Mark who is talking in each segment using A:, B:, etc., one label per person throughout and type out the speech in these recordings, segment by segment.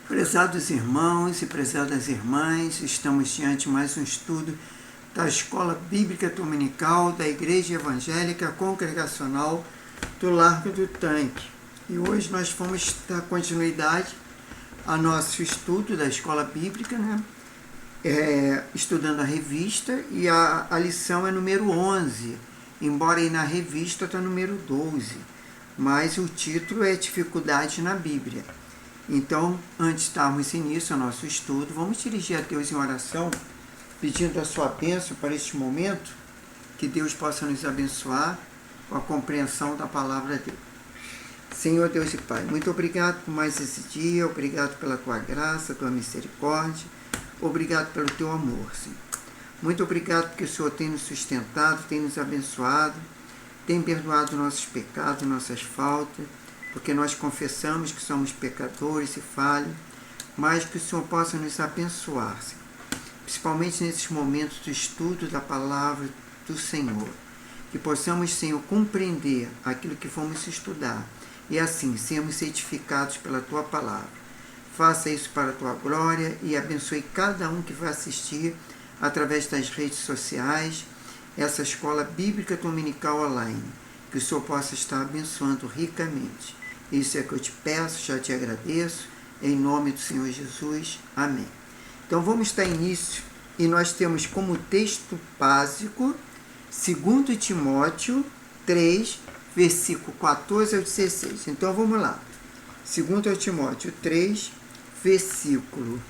A: Prezados irmãos e prezadas irmãs, estamos diante de mais um estudo da Escola Bíblica Dominical da Igreja Evangélica Congregacional do Largo do Tanque. E hoje nós vamos dar continuidade ao nosso estudo da Escola Bíblica, estudando a revista, e a lição é número 11, embora aí na revista está número 12, mas o título é Dificuldade na Bíblia. Então, antes de darmos início ao nosso estudo, vamos dirigir a Deus em oração, pedindo a sua bênção para este momento, que Deus possa nos abençoar com a compreensão da palavra dele. Senhor Deus e Pai, muito obrigado por mais esse dia, obrigado pela tua graça, tua misericórdia, obrigado pelo teu amor, Senhor. Muito obrigado porque o Senhor tem nos sustentado, tem nos abençoado, tem perdoado nossos pecados, nossas faltas, porque nós confessamos que somos pecadores e falhos, mas que o Senhor possa nos abençoar, Senhor, principalmente nesses momentos do estudo da palavra do Senhor, que possamos, Senhor, compreender aquilo que fomos estudar e assim sermos edificados pela Tua palavra. Faça isso para a Tua glória e abençoe cada um que vai assistir através das redes sociais, essa Escola Bíblica Dominical online, que o Senhor possa estar abençoando ricamente. Isso é que eu te peço, já te agradeço, em nome do Senhor Jesus. Amém. Então vamos dar início, e nós temos como texto básico 2 Timóteo 3, versículo 14 ao 16. Então vamos lá. 2 Timóteo 3, versículo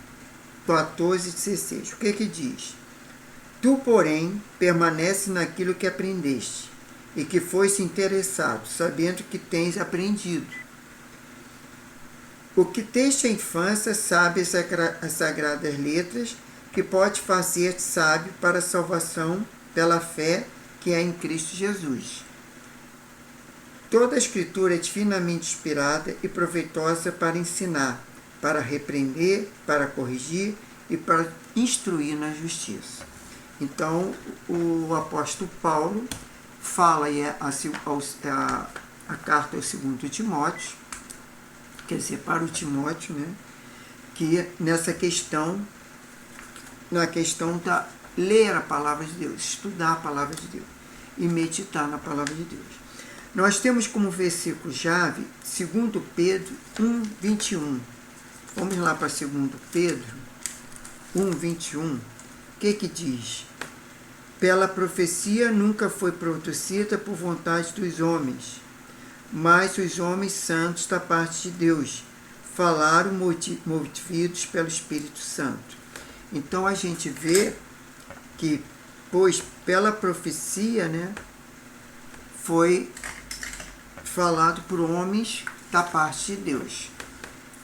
A: 14 e 16. O que diz? Tu, porém, permanece naquilo que aprendeste, e que foste interessado, sabendo que tens aprendido. O que desde a infância sabes as sagradas letras, que pode fazer-te sábio para a salvação pela fé que é em Cristo Jesus. Toda a Escritura é divinamente inspirada e proveitosa para ensinar, para repreender, para corrigir e para instruir na justiça. Então, o apóstolo Paulo fala a carta ao 2 Timóteo, quer dizer, para o Timóteo, que nessa questão, na questão da ler a palavra de Deus, estudar a palavra de Deus e meditar na palavra de Deus. Nós temos como versículo-chave 2 Pedro 1, 21. Vamos lá para 2 Pedro 1, 21. O que diz? Pela profecia nunca foi produzida por vontade dos homens, mas os homens santos da parte de Deus falaram movidos pelo Espírito Santo. Então a gente vê que, pois pela profecia, foi falado por homens da parte de Deus.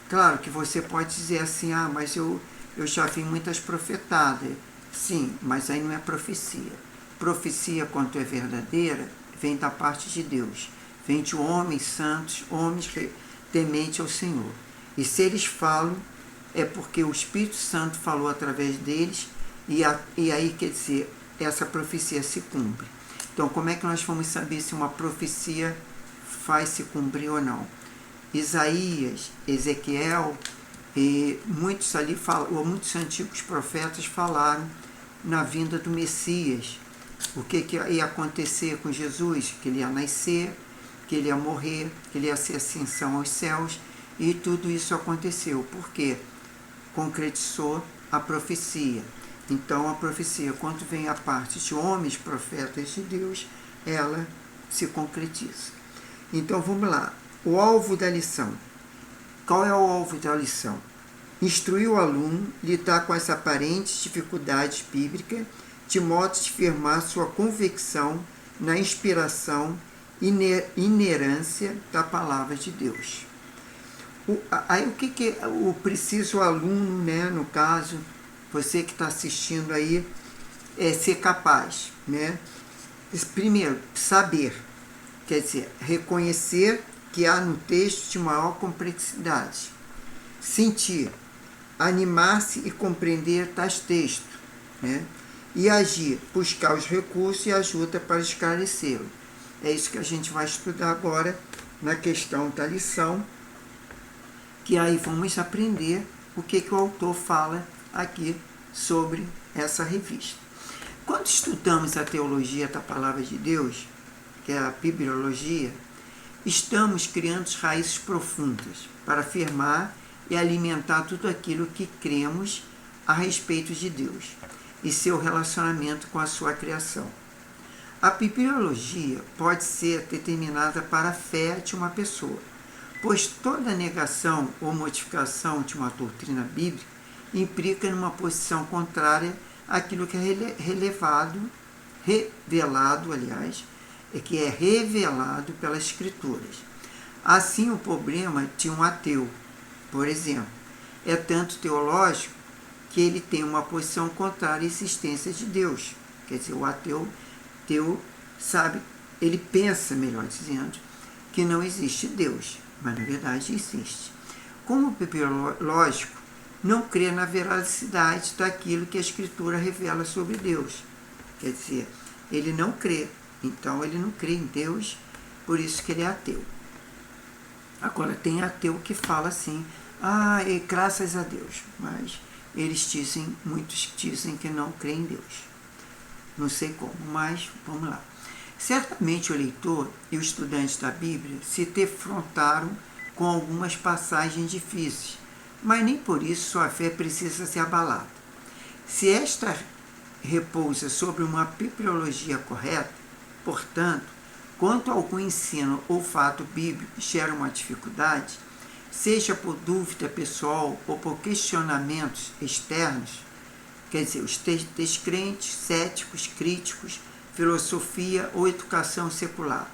A: Claro que você pode dizer assim, mas eu já vi muitas profetadas. Sim, mas aí não é profecia. Profecia, quanto é verdadeira, vem da parte de Deus. Vem de homens santos, homens tementes ao Senhor. E se eles falam, é porque o Espírito Santo falou através deles, e aí, quer dizer, essa profecia se cumpre. Então, como é que nós vamos saber se uma profecia faz se cumprir ou não? Isaías, Ezequiel, e muitos muitos antigos profetas falaram na vinda do Messias, o que ia acontecer com Jesus, que ele ia nascer, que ele ia morrer, que ele ia ser ascensão aos céus, e tudo isso aconteceu, porque concretizou a profecia. Então a profecia, quando vem a parte de homens, profetas de Deus, ela se concretiza. Então vamos lá, o alvo da lição. Qual é o alvo da lição? Instruir o aluno, lidar com as aparentes dificuldades bíblicas, de modo a firmar sua convicção na inspiração inerência da palavra de Deus. Aí o que o preciso aluno, no caso, você que está assistindo aí, é ser capaz, Primeiro, saber, quer dizer, reconhecer que há no texto de maior complexidade. Sentir, animar-se e compreender tais textos, E agir, buscar os recursos e ajuda para esclarecê-lo. É isso que a gente vai estudar agora na questão da lição, que aí vamos aprender o que o autor fala aqui sobre essa revista. Quando estudamos a teologia da Palavra de Deus, que é a bibliologia, estamos criando raízes profundas para afirmar e alimentar tudo aquilo que cremos a respeito de Deus e seu relacionamento com a sua criação. A bibliologia pode ser determinada para a fé de uma pessoa, pois toda negação ou modificação de uma doutrina bíblica implica numa posição contrária àquilo que é revelado pelas Escrituras. Assim, o problema de um ateu, por exemplo, é tanto teológico que ele tem uma posição contrária à existência de Deus. Quer dizer, o ateu sabe, ele pensa, melhor dizendo, que não existe Deus, mas na verdade existe. Como bibliológico, não crê na veracidade daquilo que a Escritura revela sobre Deus. Quer dizer, ele não crê, então ele não crê em Deus, por isso que ele é ateu. Agora, tem ateu que fala assim, graças a Deus, mas muitos dizem que não creem em Deus. Não sei como, mas vamos lá. Certamente o leitor e o estudante da Bíblia se defrontaram com algumas passagens difíceis, mas nem por isso sua fé precisa ser abalada. Se esta repousa sobre uma bibliologia correta, portanto, quanto algum ensino ou fato bíblico gera uma dificuldade, seja por dúvida pessoal ou por questionamentos externos, quer dizer, os descrentes, céticos, críticos, filosofia ou educação secular,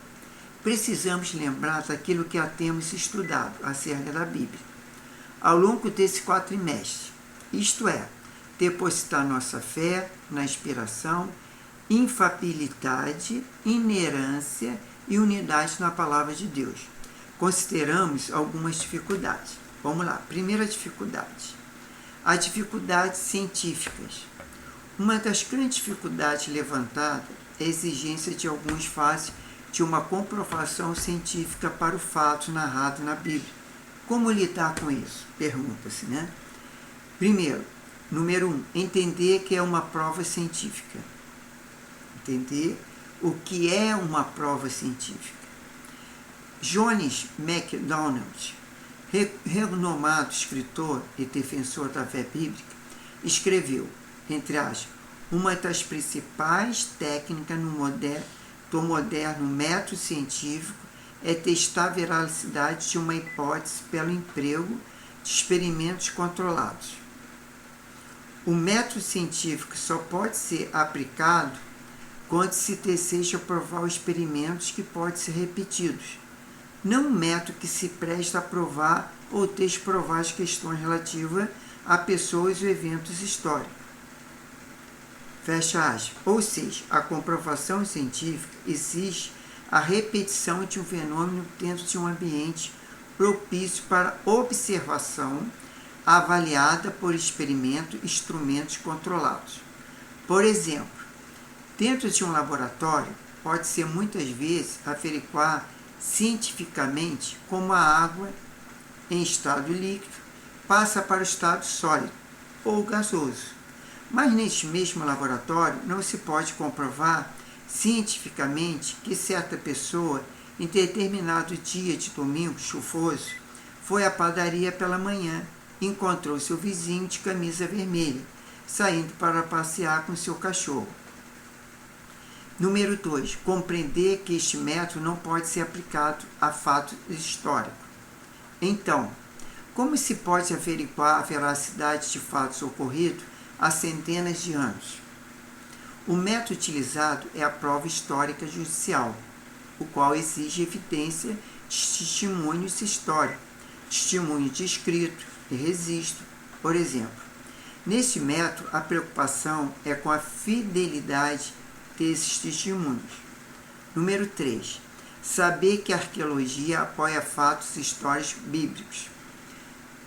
A: precisamos lembrar daquilo que já temos estudado acerca da Bíblia ao longo desse quatrimestre, isto é, depositar nossa fé na inspiração, infabilidade, inerância e unidade na Palavra de Deus. Consideramos algumas dificuldades. Vamos lá. Primeira dificuldade. As dificuldades científicas. Uma das grandes dificuldades levantadas é a exigência de alguns fatos de uma comprovação científica para o fato narrado na Bíblia. Como lidar com isso? Pergunta-se, né? Primeiro, número 1, entender que é uma prova científica. Entender o que é uma prova científica. Jones MacDonald, renomado escritor e defensor da fé bíblica, escreveu, entre aspas, uma das principais técnicas do moderno método científico é testar a veracidade de uma hipótese pelo emprego de experimentos controlados. O método científico só pode ser aplicado quando se deseja provar experimentos que podem ser repetidos, não um método que se presta a provar ou desprovar as questões relativas a pessoas ou eventos históricos. Fecha aspas. Ou seja, a comprovação científica exige a repetição de um fenômeno dentro de um ambiente propício para observação avaliada por instrumentos controlados. Por exemplo, dentro de um laboratório, pode-se muitas vezes averiguar cientificamente como a água em estado líquido passa para o estado sólido ou gasoso. Mas neste mesmo laboratório não se pode comprovar cientificamente que certa pessoa, em determinado dia de domingo chuvoso, foi à padaria pela manhã e encontrou seu vizinho de camisa vermelha, saindo para passear com seu cachorro. Número 2. Compreender que este método não pode ser aplicado a fatos históricos. Então, como se pode averiguar a veracidade de fatos ocorridos há centenas de anos? O método utilizado é a prova histórica judicial, o qual exige evidência de testemunhos históricos, testemunho de escrito e registro, por exemplo. Neste método, a preocupação é com a fidelidade desses testemunhos. Número 3. Saber que a arqueologia apoia fatos históricos bíblicos.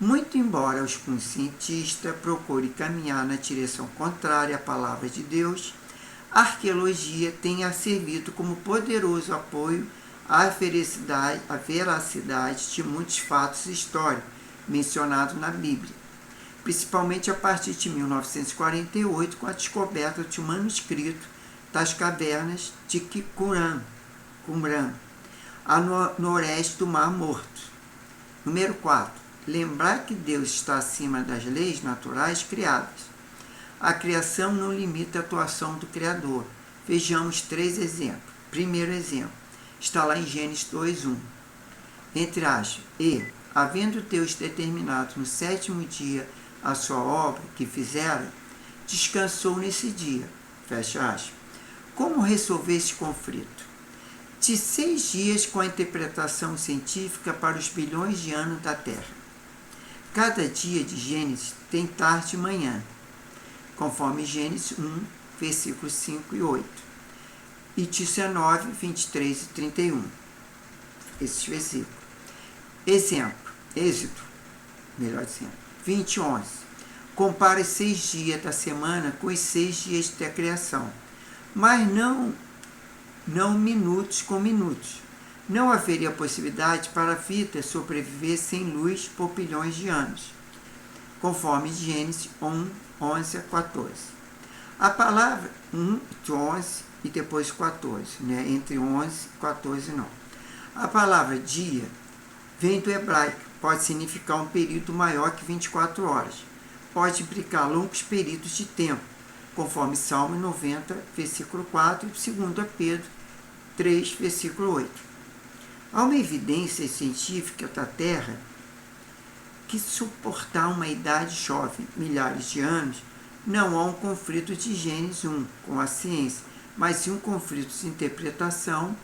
A: Muito embora o cientista procure caminhar na direção contrária à palavra de Deus, a arqueologia tenha servido como poderoso apoio à veracidade de muitos fatos históricos mencionados na Bíblia. principalmente a partir de 1948, com a descoberta de um manuscrito das cavernas de Qumran, a noroeste do Mar Morto. Número 4. Lembrar que Deus está acima das leis naturais criadas. A criação não limita a atuação do Criador. Vejamos 3 exemplos. Primeiro exemplo, está lá em Gênesis 2:1. Entre aspas, e, havendo Deus determinado no 7º dia a sua obra que fizera, descansou nesse dia. Fecha aspas. Como resolver esse conflito? De 6 dias com a interpretação científica para os bilhões de anos da Terra. Cada dia de Gênesis tem tarde e manhã, conforme Gênesis 1, versículos 5 e 8. E 19, 23 e 31. Esses versículos. Exemplo, Êxodo, melhor dizendo, 20, 11. Compara os 6 dias da semana com os 6 dias da criação, mas não minutos com minutos. Não haveria possibilidade para a vida sobreviver sem luz por bilhões de anos, conforme Gênesis 1, 11 a 14. A palavra 1, 11 e depois 14, né? Entre 11 e 14 não. A palavra dia vem do hebraico, pode significar um período maior que 24 horas. Pode implicar longos períodos de tempo, conforme Salmo 90, versículo 4, e 2 Pedro 3, versículo 8. Há uma evidência científica da Terra que suportar uma idade jovem, milhares de anos, não há um conflito de Gênesis 1 com a ciência, mas sim um conflito de interpretação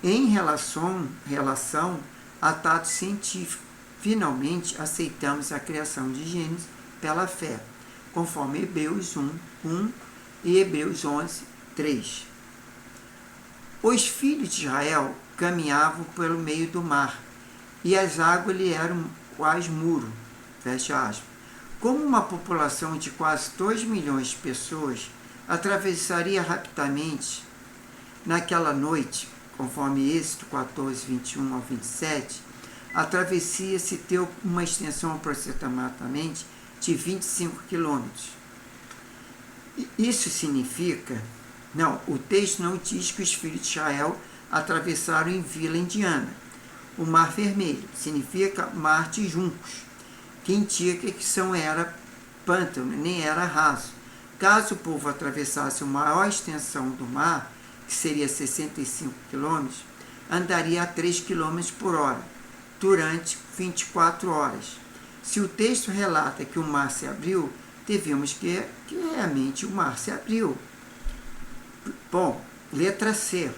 A: em relação a dados científicos. Finalmente, aceitamos a criação de Gênesis pela fé, conforme Hebreus 1 e Hebreus 11, 3. Os filhos de Israel caminhavam pelo meio do mar, e as águas lhe eram quais muro. Fecha aspas. Como uma população de quase 2 milhões de pessoas atravessaria rapidamente naquela noite, conforme Êxodo 14, 21 ao 27, a travessia se deu uma extensão aproximadamente de 25 quilômetros. Isso significa... Não, o texto não diz que os filhos de Israel atravessaram em Vila Indiana. O Mar Vermelho significa mar de juncos, que indica que não era pântano, nem era raso. Caso o povo atravessasse a maior extensão do mar, que seria 65 quilômetros, andaria a 3 km por hora, durante 24 horas. Se o texto relata que o mar se abriu, devemos que realmente o mar se abriu. Bom, letra C,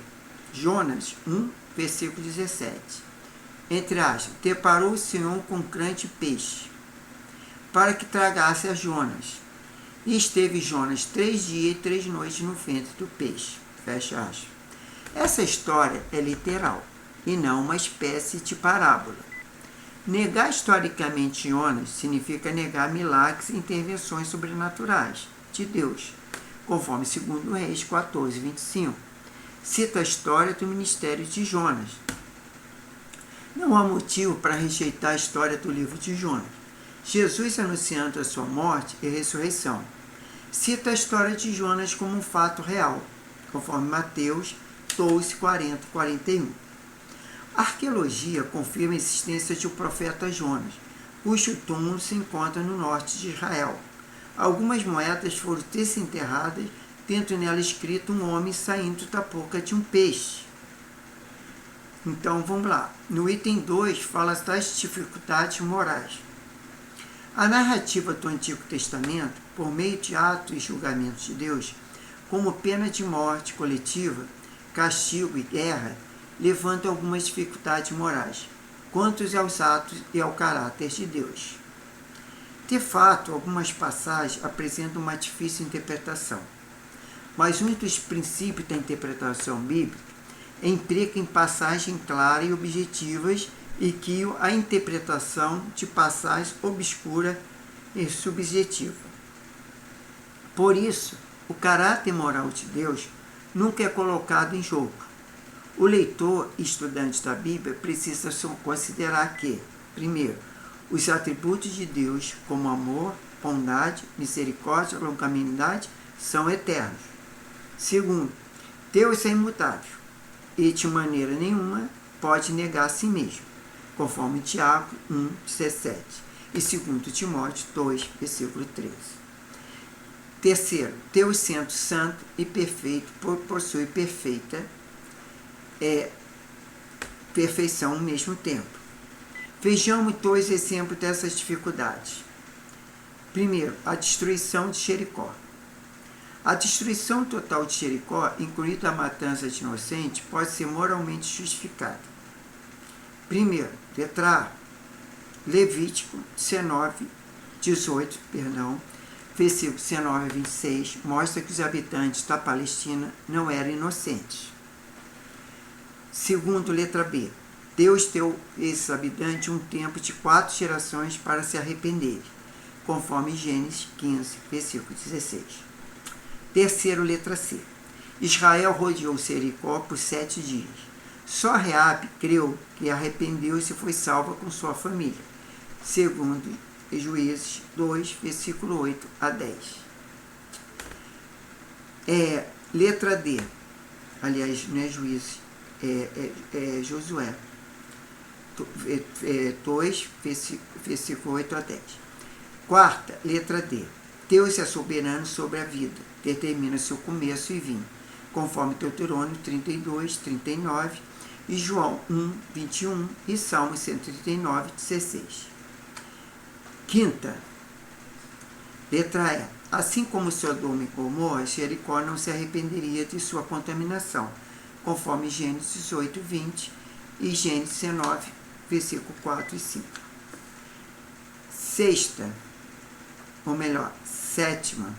A: Jonas 1, versículo 17. Entre aspas, deparou o Senhor com um grande peixe, para que tragasse a Jonas. E esteve Jonas 3 dias e 3 noites no ventre do peixe. Fecha aspas. Essa história é literal, e não uma espécie de parábola. Negar historicamente Jonas significa negar milagres e intervenções sobrenaturais de Deus, conforme 2 Reis 14, 25. Cita a história do ministério de Jonas. Não há motivo para rejeitar a história do livro de Jonas. Jesus anunciando a sua morte e ressurreição. Cita a história de Jonas como um fato real, conforme Mateus 12, 40, 41. A arqueologia confirma a existência de um profeta Jonas, cujo túmulo se encontra no norte de Israel. Algumas moedas foram desenterradas, tendo nela escrito um homem saindo da boca de um peixe. Então vamos lá. No item 2 fala das dificuldades morais. A narrativa do Antigo Testamento, por meio de atos e julgamentos de Deus, como pena de morte coletiva, castigo e guerra, levanta algumas dificuldades morais, quanto aos atos e ao caráter de Deus. De fato, algumas passagens apresentam uma difícil interpretação, mas um dos princípios da interpretação bíblica implica em passagens claras e objetivas e que a interpretação de passagens obscura e subjetiva. Por isso, o caráter moral de Deus nunca é colocado em jogo. O leitor e estudante da Bíblia precisa considerar que, primeiro, Os atributos de Deus, como amor, bondade, misericórdia, longanimidade, são eternos. Segundo, Deus é imutável e de maneira nenhuma pode negar a si mesmo, conforme Tiago 1,17 e 2 Timóteo 2, versículo 13. Terceiro, Deus sendo santo e perfeito, possui perfeição ao mesmo tempo. Vejamos dois exemplos dessas dificuldades. Primeiro, a destruição de Jericó. A destruição total de Jericó, incluindo a matança de inocentes, pode ser moralmente justificada. Primeiro, letra A, Levítico 18, versículo 19 a 26, mostra que os habitantes da Palestina não eram inocentes. Segundo, letra B, Deus deu a esses habitantes um tempo de 4 gerações para se arrependerem, conforme Gênesis 15, versículo 16. Terceiro, letra C, Israel rodeou Jericó por 7 dias. Só Reabe creu que arrependeu-se e foi salva com sua família. Segundo Juízes 2, versículo 8 a 10. Letra D, aliás, não é Juízes, Josué 2, versículo 8 a 10. Quarta, letra D, Deus é soberano sobre a vida, determina seu começo e fim, conforme Deuteronômio 32, 39 e João 1, 21 e Salmo 139, 16. Quinta, letra E, assim como Sodoma e Gomorra, Jericó não se arrependeria de sua contaminação, conforme Gênesis 18, 20 e Gênesis 19, versículo 4 e 5. Sexta, ou melhor, sétima,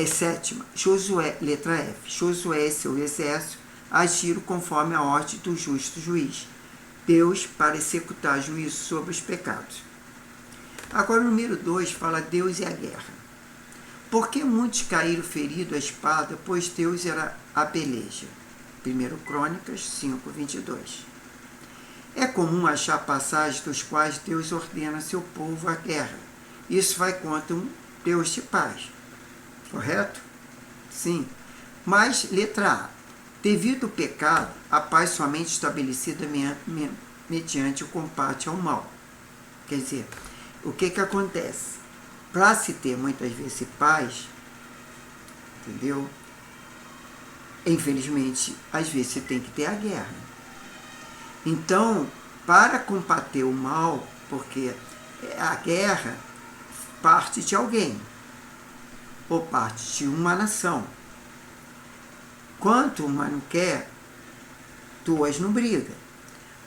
A: sétima, Josué, letra F, Josué e seu exército agiram conforme a ordem do justo juiz, Deus, para executar juízo sobre os pecados. Agora, o número 2 fala Deus e a guerra. Por que muitos caíram feridos à espada, pois Deus era a peleja? 1 Crônicas 5, 22. É comum achar passagens dos quais Deus ordena a seu povo a guerra. Isso vai contra um Deus de paz. Correto? Sim. Mas, letra A, devido ao pecado, a paz somente estabelecida mediante o combate ao mal. Quer dizer, o que acontece? Para se ter muitas vezes paz, entendeu? Infelizmente, às vezes você tem que ter a guerra. Então, para combater o mal, porque a guerra parte de alguém, ou parte de uma nação. Quanto uma não quer, duas não brigam.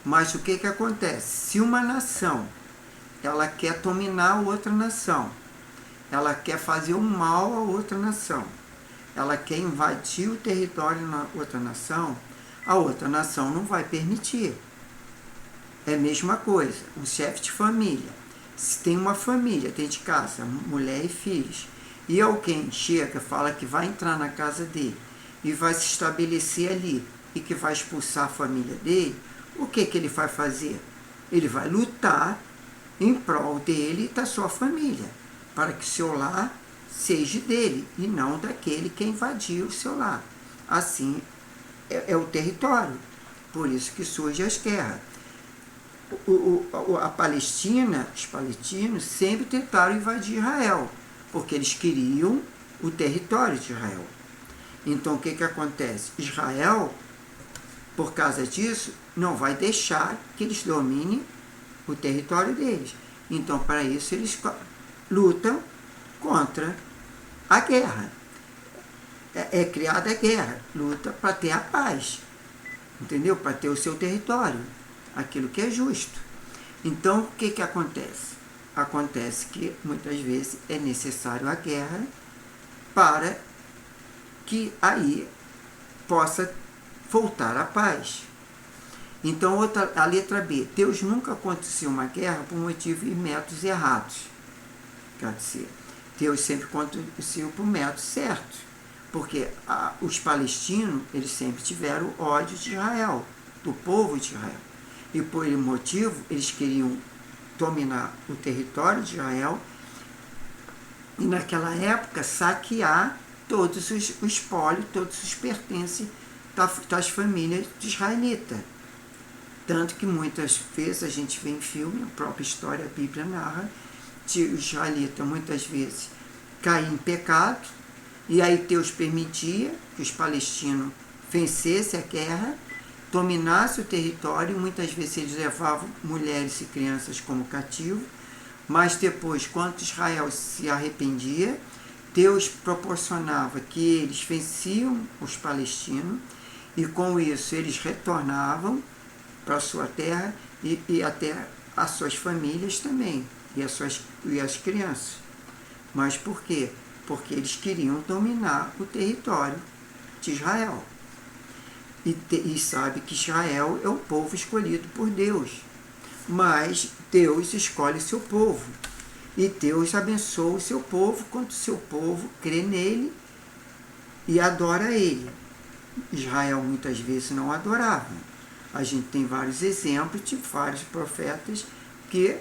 A: Mas o que acontece? Se uma nação ela quer dominar outra nação, ela quer fazer o mal a outra nação, ela quer invadir o território na outra nação, a outra nação não vai permitir. É a mesma coisa, um chefe de família. Se tem uma família dentro de casa, mulher e filhos, e alguém chega e fala que vai entrar na casa dele e vai se estabelecer ali e que vai expulsar a família dele, o que ele vai fazer? Ele vai lutar em prol dele e da sua família, para que seu lar seja dele e não daquele que invadiu o seu lar. Assim é o território. Por isso que surgem as guerras. A Palestina, os palestinos sempre tentaram invadir Israel, porque eles queriam o território de Israel. Então o que acontece? Israel, por causa disso, não vai deixar que eles dominem o território deles. Então, para isso, eles lutam contra a guerra. É criada a guerra, luta para ter a paz, entendeu? Para ter o seu território, aquilo que é justo. Então, o que acontece? Acontece que, muitas vezes, é necessário a guerra para que aí possa voltar a paz. Então, a letra B. Deus nunca aconteceu uma guerra por motivos e métodos errados. Quer dizer, Deus sempre aconteceu por métodos certos. Porque os palestinos, eles sempre tiveram ódio de Israel. do povo de Israel. E por esse motivo, eles queriam dominar o território de Israel e, naquela época, saquear todos o espólio, todos os pertences das famílias de israelita. Tanto que muitas vezes a gente vê em filme, a própria história, a Bíblia narra, que o israelita muitas vezes caía em pecado, e aí Deus permitia que os palestinos vencessem a guerra, dominassem o território, muitas vezes eles levavam mulheres e crianças como cativos, mas depois, quando Israel se arrependia, Deus proporcionava que eles venciam os palestinos, e com isso eles retornavam para a sua terra e até as suas famílias também, e as crianças. Mas por quê? Porque eles queriam dominar o território de Israel. E sabe que Israel é o povo escolhido por Deus. Mas Deus escolhe seu povo. E Deus abençoa o seu povo quando o seu povo crê nele e adora ele. Israel muitas vezes não adorava. A gente tem vários exemplos de vários profetas que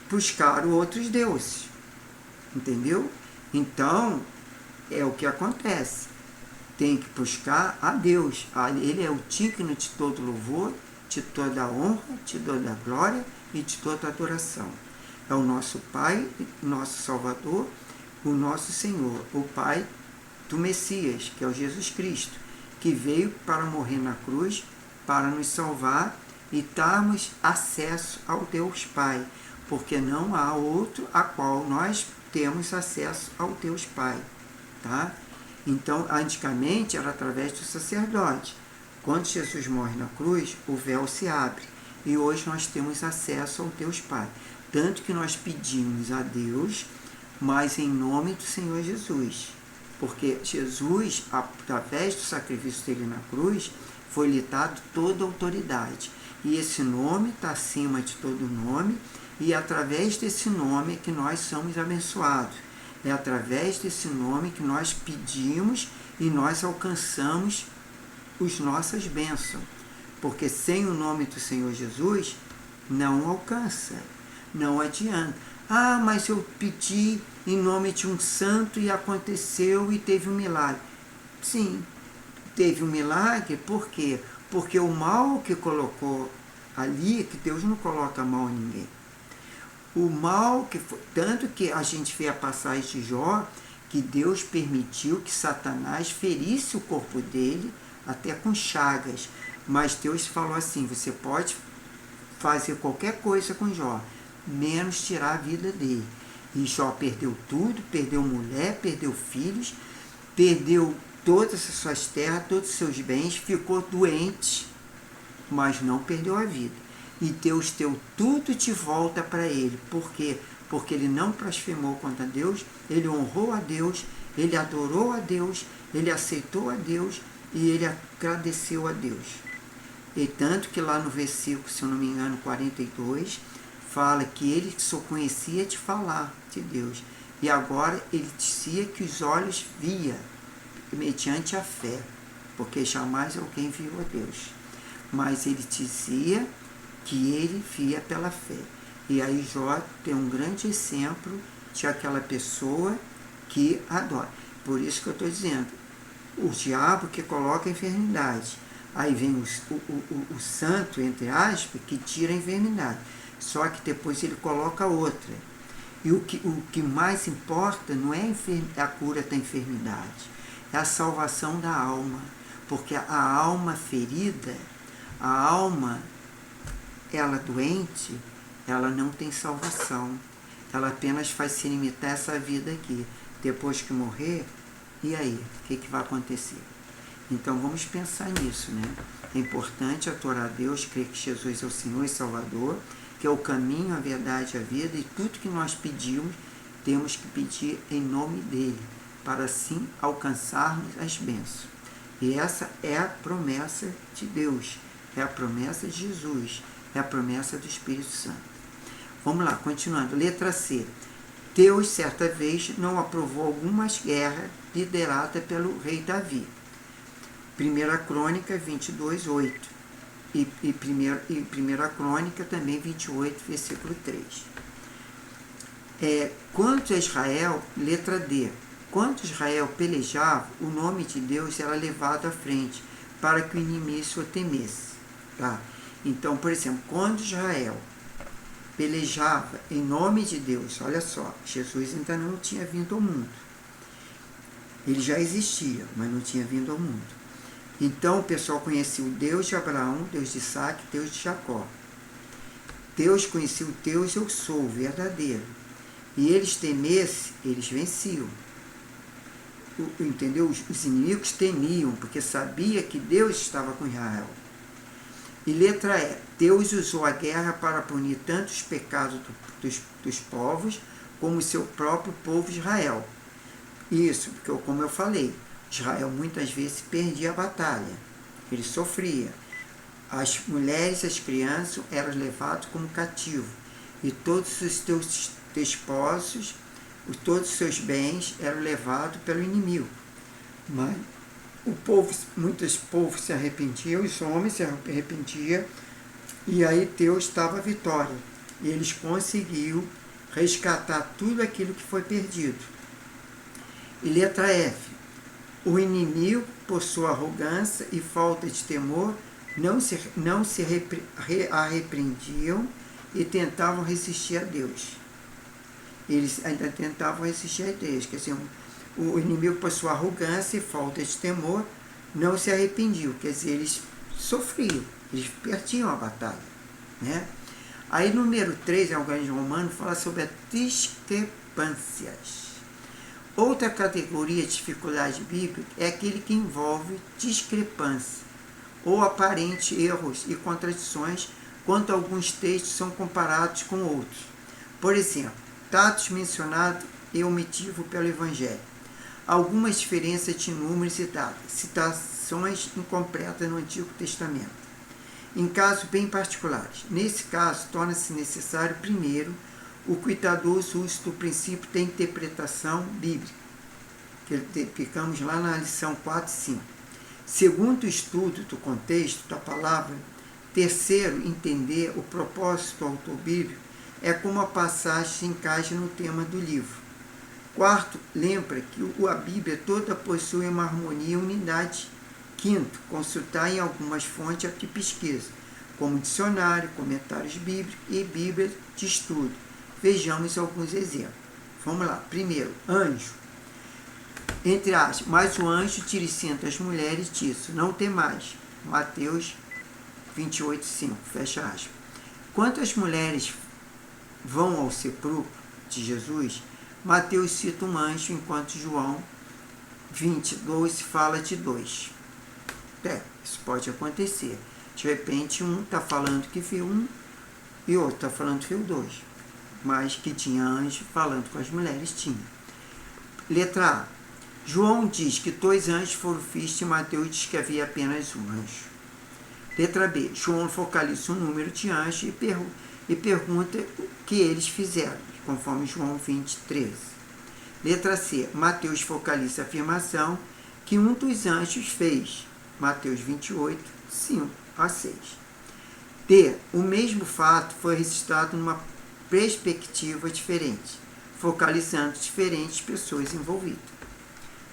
A: buscaram outros deuses. Entendeu? Então, é o que acontece. Tem que buscar a Deus. Ele é o digno de todo louvor, de toda honra, de toda glória e de toda adoração. É o nosso Pai, nosso Salvador, o nosso Senhor, o Pai do Messias, que é o Jesus Cristo, que veio para morrer na cruz, para nos salvar e darmos acesso ao Deus Pai, porque não há outro a qual nós temos acesso ao Deus Pai, tá? Então, antigamente era através do sacerdote. Quando Jesus morre na cruz, o véu se abre e hoje nós temos acesso ao Deus Pai. Tanto que nós pedimos a Deus, mas em nome do Senhor Jesus. Porque Jesus, através do sacrifício dele na cruz, foi-lhe dado toda a autoridade. E esse nome está acima de todo nome, e é através desse nome que nós somos abençoados. É através desse nome que nós pedimos e nós alcançamos as nossas bênçãos. Porque sem o nome do Senhor Jesus, não alcança, não adianta. Ah, mas eu pedi em nome de um santo e aconteceu e teve um milagre. Sim, teve um milagre, por quê? Porque o mal que colocou ali, que Deus não coloca mal em ninguém. O mal que foi, tanto que a gente vê a passagem de Jó, que Deus permitiu que Satanás ferisse o corpo dele, até com chagas. Mas Deus falou assim, você pode fazer qualquer coisa com Jó, menos tirar a vida dele. E Jó perdeu tudo, perdeu mulher, perdeu filhos, perdeu todas as suas terras, todos os seus bens, ficou doente, mas não perdeu a vida. E Deus deu tudo de volta para ele. Por quê? Porque ele não blasfemou contra Deus, ele honrou a Deus, ele adorou a Deus, ele aceitou a Deus e ele agradeceu a Deus. E tanto que lá no versículo, se eu não me engano, 42, fala que ele só conhecia de falar de Deus. E agora ele dizia que os olhos via, mediante a fé, porque jamais alguém viu a Deus. Mas ele dizia que ele via pela fé. E aí Jó tem um grande exemplo de aquela pessoa que adora. Por isso que eu estou dizendo, o diabo que coloca a enfermidade. Aí vem o santo, entre aspas, que tira a enfermidade. Só que depois ele coloca outra. E o que mais importa não é a cura da enfermidade, é a salvação da alma. Porque a alma ferida, a alma, ela doente, ela não tem salvação. Ela apenas faz se limitar essa vida aqui. Depois que morrer, e aí? O que vai acontecer? Então vamos pensar nisso, né? É importante adorar a Deus, crer que Jesus é o Senhor e Salvador, que é o caminho, a verdade e a vida, e tudo que nós pedimos, temos que pedir em nome dele, para assim alcançarmos as bênçãos. E essa é a promessa de Deus, é a promessa de Jesus, é a promessa do Espírito Santo. Vamos lá, continuando. Letra C. Deus, certa vez, não aprovou algumas guerras lideradas pelo rei Davi. 1 Crônica 22:8. e 1 Crônica também 28, versículo 3. Quanto a Israel, letra D, quanto Israel pelejava, o nome de Deus era levado à frente, para que o inimigo o temesse. Tá? Então, por exemplo, quando Israel pelejava em nome de Deus, olha só, Jesus ainda não tinha vindo ao mundo. Ele já existia, mas não tinha vindo ao mundo. Então o pessoal conhecia o Deus de Abraão, Deus de Isaac, Deus de Jacó. Deus conhecia o Deus eu sou, o verdadeiro. E eles temessem, eles venciam. Entendeu? Os inimigos temiam, porque sabia que Deus estava com Israel. E letra E, Deus usou a guerra para punir tanto os pecados dos povos, como o seu próprio povo Israel. Isso, porque como eu falei, Israel muitas vezes perdia a batalha, ele sofria. As mulheres e as crianças eram levadas como cativo, e todos os teus desposos, todos os seus bens eram levados pelo inimigo. Mas muitos povos se arrependiam, os homens se arrependiam, e aí Deus estava a vitória. E eles conseguiram resgatar tudo aquilo que foi perdido. E letra F, o inimigo, por sua arrogância e falta de temor, não se arrepreendiam e tentavam resistir a Deus. Eles ainda tentavam resistir a Deus. Quer dizer, o inimigo, por sua arrogância e falta de temor, não se arrependiam. Quer dizer, eles sofriam, eles perdiam a batalha. Né? Aí, número 3, em organismo romano, fala sobre as discrepâncias. Outra categoria de dificuldade bíblica é aquele que envolve discrepância ou aparentes erros e contradições quando alguns textos são comparados com outros. Por exemplo, dados mencionados e omitidos pelo Evangelho. Algumas diferenças de números e datas, citações incompletas no Antigo Testamento. Em casos bem particulares. Nesse caso, torna-se necessário, primeiro, o cuidadoso uso do princípio da interpretação bíblica, que ficamos lá na lição 4 e 5. Segundo, o estudo do contexto da palavra. Terceiro, entender o propósito do autor bíblico é como a passagem se encaixa no tema do livro. Quarto, lembra que a Bíblia toda possui uma harmonia e unidade. Quinto, consultar em algumas fontes de pesquisa, como dicionário, comentários bíblicos e Bíblia de estudo. Vejamos alguns exemplos. Vamos lá. Primeiro, anjo. Entre aspas, mas o anjo tira as mulheres disso, não tem mais. Mateus 28, 5, fecha aspas. Quantas mulheres vão ao sepulcro de Jesus, Mateus cita um anjo, enquanto João 22 fala de 2. Isso pode acontecer. De repente, um está falando que viu um e outro está falando que viu 2. Mas que tinha anjo falando com as mulheres, tinha. Letra A. João diz que 2 anjos foram vistos e Mateus diz que havia apenas um anjo. Letra B. João focaliza o número de anjos e pergunta o que eles fizeram, conforme João 20, 13. Letra C. Mateus focaliza a afirmação que um dos anjos fez, Mateus 28, 5 a 6. D. O mesmo fato foi registrado numa perspectiva diferente, focalizando diferentes pessoas envolvidas.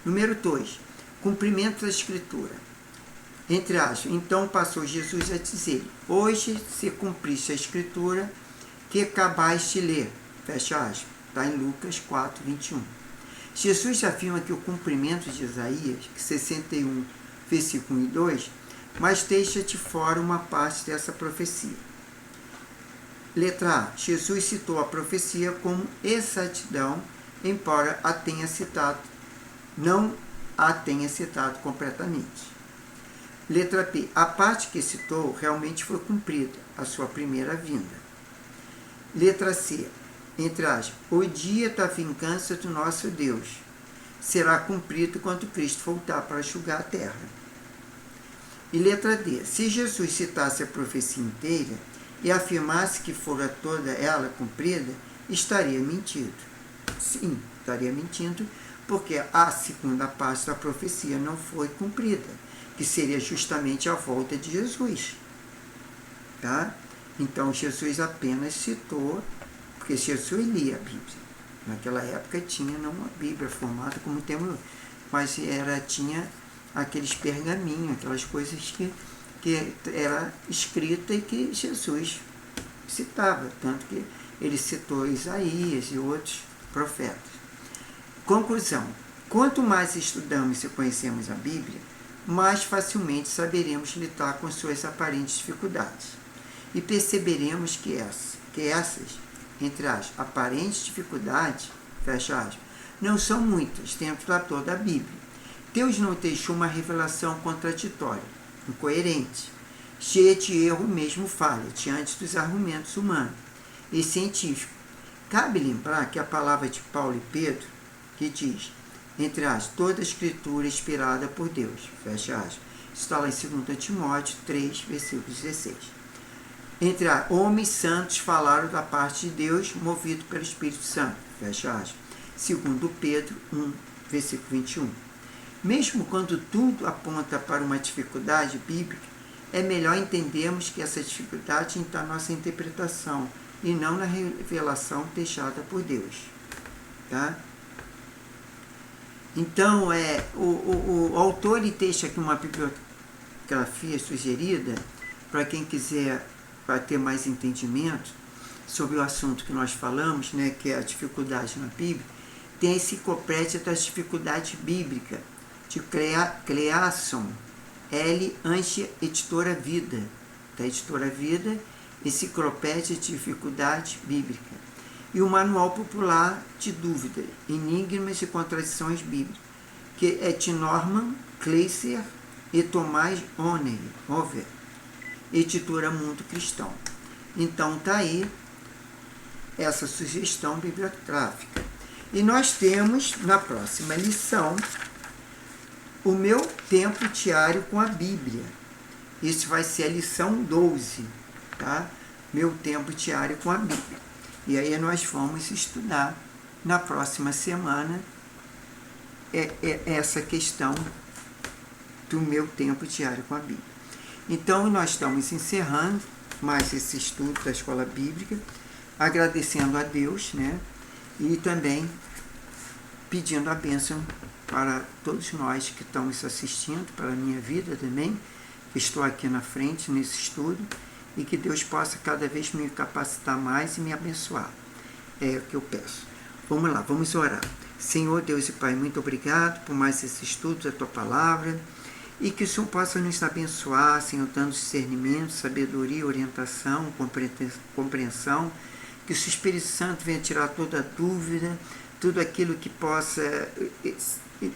A: Número 2. Cumprimento da Escritura. Entre aspas, então passou Jesus a dizer, hoje se cumpriste a Escritura que acabais de ler. Fecha aspas. Está em Lucas 4, 21. Jesus afirma que o cumprimento de Isaías, 61, versículo 1 e 2, mas deixa de fora uma parte dessa profecia. Letra A. Jesus citou a profecia com exatidão, embora não a tenha citado completamente. Letra P. A parte que citou realmente foi cumprida, a sua primeira vinda. Letra C. Entre aspas, o dia da vingança do nosso Deus será cumprido quando Cristo voltar para julgar a terra. E letra D. Se Jesus citasse a profecia inteira e afirmasse que fora toda ela cumprida, estaria mentindo. Sim, estaria mentindo, porque a segunda parte da profecia não foi cumprida, que seria justamente a volta de Jesus. tá? Então Jesus apenas citou, porque Jesus lia a Bíblia. Naquela época tinha não uma Bíblia formada como temos, mas tinha aqueles pergaminhos, aquelas coisas que era escrita e que Jesus citava, tanto que ele citou Isaías e outros profetas. Conclusão: quanto mais estudamos e conhecemos a Bíblia, mais facilmente saberemos lidar com suas aparentes dificuldades. E perceberemos que essas, entre as aparentes dificuldades, fecha aspas, não são muitas dentro da toda a Bíblia. Deus não deixou uma revelação contraditória, incoerente, cheia de erro mesmo falha, diante dos argumentos humanos e científicos. Cabe lembrar que a palavra de Paulo e Pedro, que diz, entre as toda a escritura inspirada por Deus, fecha aspas, está lá em 2 Timóteo 3, versículo 16. Entre as homens santos falaram da parte de Deus, movido pelo Espírito Santo, fecha aspas, 2 Pedro 1, versículo 21. Mesmo quando tudo aponta para uma dificuldade bíblica, é melhor entendermos que essa dificuldade está na nossa interpretação e não na revelação deixada por Deus. Tá? Então, o autor ele deixa aqui uma bibliografia sugerida para quem quiser para ter mais entendimento sobre o assunto que nós falamos, né, que é a dificuldade na Bíblia. Tem a Enciclopédia das Dificuldades Bíblicas, de Cleasson, L. Anche, Editora Vida, da Editora Vida, Enciclopédia de Dificuldades Bíblicas. E o Manual Popular de Dúvida, Enigmas e Contradições Bíblicas, que é de Norman Kleiser e Tomás Over, Editora Mundo Cristão. Então está aí essa sugestão bibliográfica. E nós temos, na próxima lição, o meu tempo diário com a Bíblia. Isso vai ser a lição 12, tá? Meu tempo diário com a Bíblia. E aí nós vamos estudar na próxima semana essa questão do meu tempo diário com a Bíblia. Então, nós estamos encerrando mais esse estudo da Escola Bíblica, agradecendo a Deus, né? E também pedindo a bênção para todos nós que estamos assistindo, para a minha vida também, que estou aqui na frente nesse estudo, e que Deus possa cada vez me capacitar mais e me abençoar. É o que eu peço. Vamos lá, vamos orar. Senhor Deus e Pai, muito obrigado por mais esse estudo da Tua Palavra, e que o Senhor possa nos abençoar, Senhor, dando discernimento, sabedoria, orientação, compreensão, que o Espírito Santo venha tirar toda dúvida, tudo aquilo que possa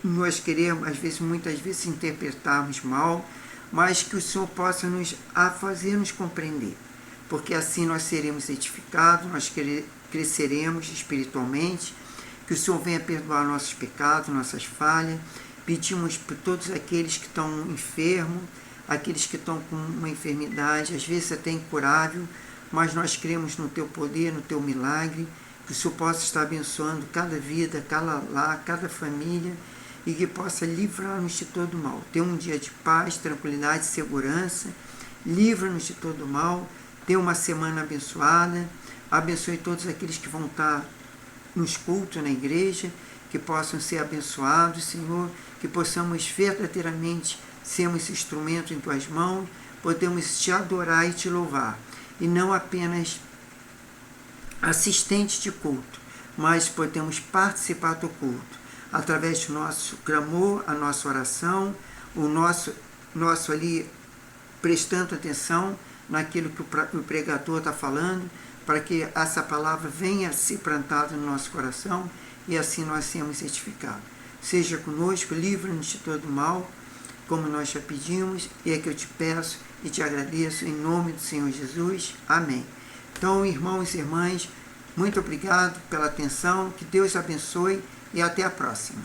A: nós queremos, muitas vezes, interpretarmos mal, mas que o Senhor possa fazer nos compreender, porque assim nós seremos edificados, nós cresceremos espiritualmente, que o Senhor venha perdoar nossos pecados, nossas falhas. Pedimos por todos aqueles que estão enfermos, aqueles que estão com uma enfermidade, às vezes até incurável, mas nós cremos no Teu poder, no Teu milagre, que o Senhor possa estar abençoando cada vida, cada lar, cada família, e que possa livrar-nos de todo mal. Ter um dia de paz, tranquilidade, segurança, livra-nos de todo mal, ter uma semana abençoada, abençoe todos aqueles que vão estar nos cultos na igreja, que possam ser abençoados, Senhor, que possamos verdadeiramente sermos instrumento em Tuas mãos, podemos Te adorar e Te louvar, e não apenas assistentes de culto, mas podemos participar do culto, através do nosso clamor, a nossa oração, o nosso ali prestando atenção naquilo que o pregador está falando, para que essa palavra venha a ser plantada no nosso coração, e assim nós sermos edificados. Seja conosco, livra-nos de todo mal, como nós já pedimos, e é que eu te peço e te agradeço em nome do Senhor Jesus. Amém. Então, irmãos e irmãs, muito obrigado pela atenção, que Deus abençoe e até a próxima.